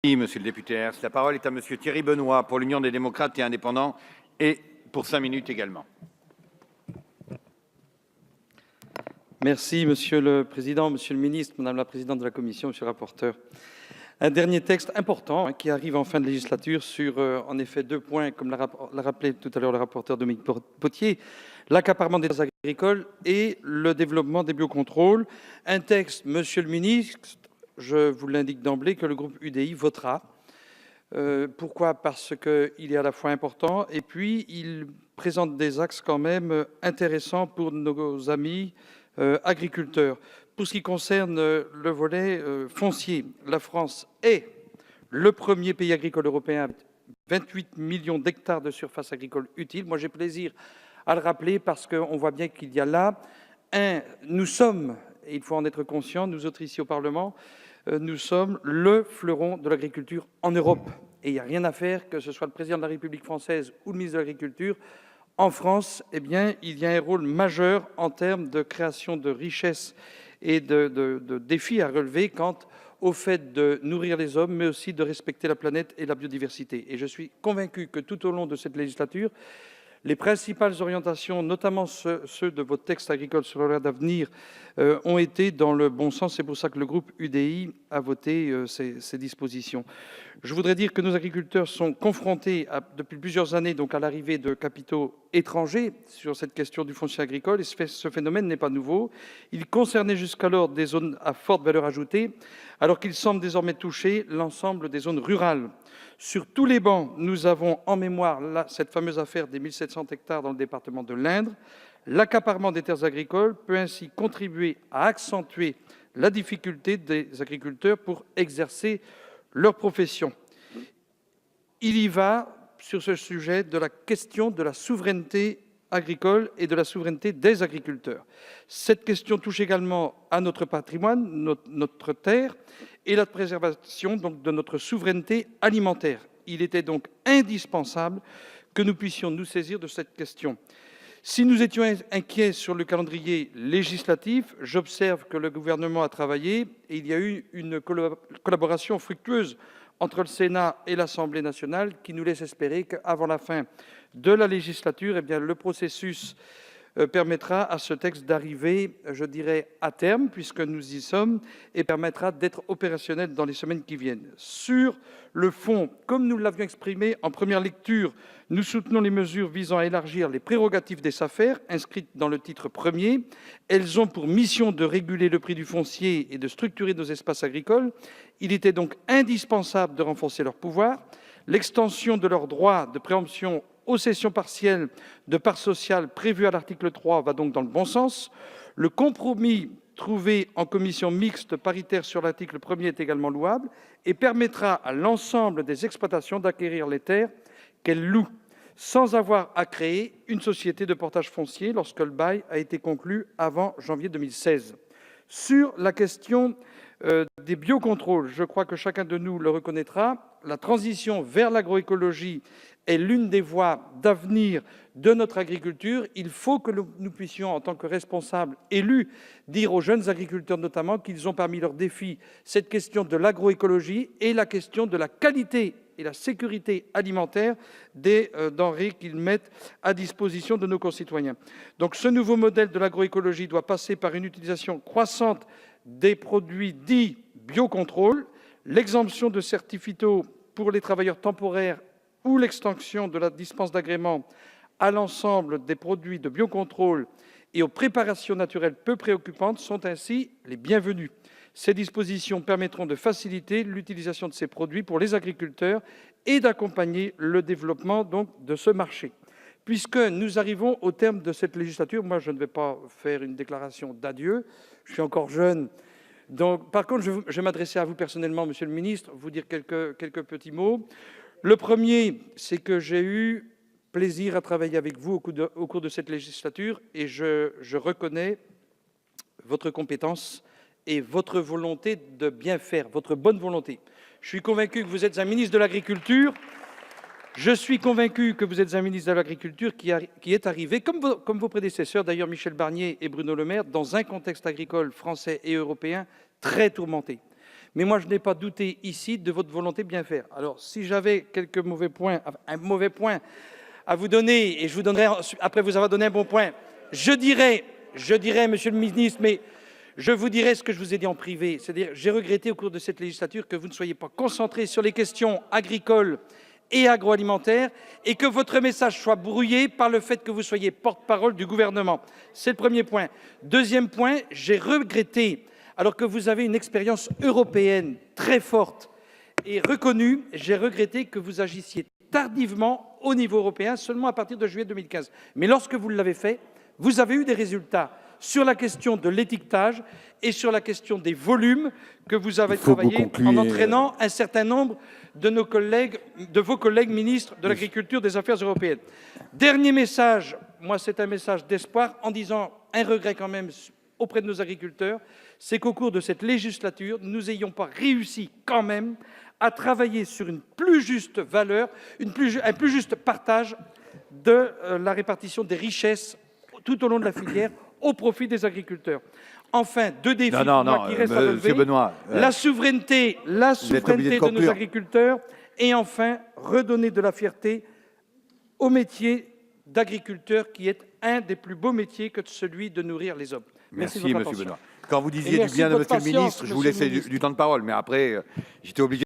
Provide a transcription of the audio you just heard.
Merci, monsieur le député Hers. La parole est à monsieur Thierry Benoît pour l'Union des démocrates et indépendants et pour 5 minutes également. Merci, Monsieur le Président, Monsieur le Ministre, Madame la Présidente de la Commission, Monsieur le rapporteur. Un dernier texte important qui arrive en fin de législature sur, en effet, 2 points, comme l'a rappelé tout à l'heure le rapporteur Dominique Potier, l'accaparement des terres agricoles et le développement des biocontrôles. Un texte, Monsieur le Ministre, je vous l'indique d'emblée, que le groupe UDI votera. Pourquoi? Parce qu'il est à la fois important et puis il présente des axes quand même intéressants pour nos amis agriculteurs. Pour ce qui concerne le volet foncier, la France est le premier pays agricole européen avec 28 millions d'hectares de surface agricole utile. Moi, j'ai plaisir à le rappeler parce qu'on voit bien qu'il y a là nous sommes, et il faut en être conscient, nous autres ici au Parlement, nous sommes le fleuron de l'agriculture en Europe. Et il n'y a rien à faire, que ce soit le président de la République française ou le ministre de l'Agriculture. En France, eh bien, il y a un rôle majeur en termes de création de richesses et de défis à relever quant au fait de nourrir les hommes, mais aussi de respecter la planète et la biodiversité. Et je suis convaincu que tout au long de cette législature, les principales orientations, notamment ceux de votre texte agricole sur l'avenir d'avenir, ont été dans le bon sens. C'est pour ça que le groupe UDI a voté ces dispositions. Je voudrais dire que nos agriculteurs sont confrontés depuis plusieurs années donc à l'arrivée de capitaux étrangers sur cette question du foncier agricole. Et ce phénomène n'est pas nouveau. Il concernait jusqu'alors des zones à forte valeur ajoutée, alors qu'il semble désormais toucher l'ensemble des zones rurales. Sur tous les bancs, nous avons en mémoire cette fameuse affaire des 1700 hectares dans le département de l'Indre. L'accaparement des terres agricoles peut ainsi contribuer à accentuer la difficulté des agriculteurs pour exercer leur profession. Il y va, sur ce sujet, de la question de la souveraineté agricole et de la souveraineté des agriculteurs. Cette question touche également à notre patrimoine, notre terre, et la préservation donc, de notre souveraineté alimentaire. Il était donc indispensable que nous puissions nous saisir de cette question. Si nous étions inquiets sur le calendrier législatif, j'observe que le gouvernement a travaillé et il y a eu une collaboration fructueuse entre le Sénat et l'Assemblée nationale qui nous laisse espérer qu'avant la fin de la législature, eh bien, le processus permettra à ce texte d'arriver, je dirais, à terme, puisque nous y sommes, et permettra d'être opérationnel dans les semaines qui viennent. Sur le fond, comme nous l'avions exprimé en première lecture, nous soutenons les mesures visant à élargir les prérogatives des SAFER, inscrites dans le titre premier. Elles ont pour mission de réguler le prix du foncier et de structurer nos espaces agricoles. Il était donc indispensable de renforcer leurs pouvoirs. L'extension de leurs droits de préemption aux cessions partielles de parts sociales prévues à l'article 3 va donc dans le bon sens. Le compromis trouvé en commission mixte paritaire sur l'article 1er est également louable et permettra à l'ensemble des exploitations d'acquérir les terres qu'elles louent, sans avoir à créer une société de portage foncier lorsque le bail a été conclu avant janvier 2016. Sur la question des biocontrôles, je crois que chacun de nous le reconnaîtra, la transition vers l'agroécologie est l'une des voies d'avenir de notre agriculture. Il faut que nous puissions, en tant que responsables élus, dire aux jeunes agriculteurs notamment qu'ils ont parmi leurs défis cette question de l'agroécologie et la question de la qualité et la sécurité alimentaire des denrées qu'ils mettent à disposition de nos concitoyens. Donc ce nouveau modèle de l'agroécologie doit passer par une utilisation croissante des produits dits biocontrôle, l'exemption de certificats pour les travailleurs temporaires ou l'extension de la dispense d'agrément à l'ensemble des produits de biocontrôle et aux préparations naturelles peu préoccupantes sont ainsi les bienvenues. Ces dispositions permettront de faciliter l'utilisation de ces produits pour les agriculteurs et d'accompagner le développement donc, de ce marché. Puisque nous arrivons au terme de cette législature, moi je ne vais pas faire une déclaration d'adieu, je suis encore jeune. Donc, par contre, je vais m'adresser à vous personnellement, Monsieur le Ministre, vous dire quelques petits mots. Le premier, c'est que j'ai eu plaisir à travailler avec vous au cours de cette législature et je reconnais votre compétence et votre volonté de bien faire, votre bonne volonté. Je suis convaincu que vous êtes un ministre de l'Agriculture. Je suis convaincu que vous êtes un ministre de l'Agriculture qui est arrivé, comme vos prédécesseurs, d'ailleurs Michel Barnier et Bruno Le Maire, dans un contexte agricole français et européen très tourmenté. Mais moi, je n'ai pas douté ici de votre volonté de bien faire. Alors, si j'avais quelques mauvais points, un mauvais point à vous donner, et je vous donnerai, après vous avoir donné un bon point, je dirais, monsieur le ministre, mais je vous dirai ce que je vous ai dit en privé. C'est-à-dire, j'ai regretté au cours de cette législature que vous ne soyez pas concentré sur les questions agricoles et agroalimentaire, et que votre message soit brouillé par le fait que vous soyez porte-parole du gouvernement. C'est le premier point. Deuxième point, j'ai regretté, alors que vous avez une expérience européenne très forte et reconnue, j'ai regretté que vous agissiez tardivement au niveau européen, seulement à partir de juillet 2015. Mais lorsque vous l'avez fait, vous avez eu des résultats sur la question de l'étiquetage et sur la question des volumes que vous avez travaillé en entraînant un certain nombre de vos collègues ministres de l'Agriculture, des Affaires européennes. Dernier message, moi c'est un message d'espoir en disant un regret quand même auprès de nos agriculteurs, c'est qu'au cours de cette législature, nous n'ayons pas réussi quand même à travailler sur une plus juste valeur, un plus juste partage de la répartition des richesses tout au long de la filière au profit des agriculteurs. Enfin, deux défis qui restent à relever. Benoît, la souveraineté de nos agriculteurs et enfin, redonner de la fierté au métier d'agriculteur qui est un des plus beaux métiers que celui de nourrir les hommes. Merci, monsieur Benoît. Quand vous disiez du bien de monsieur le ministre, je vous laissais du temps de parole, mais après, j'étais obligé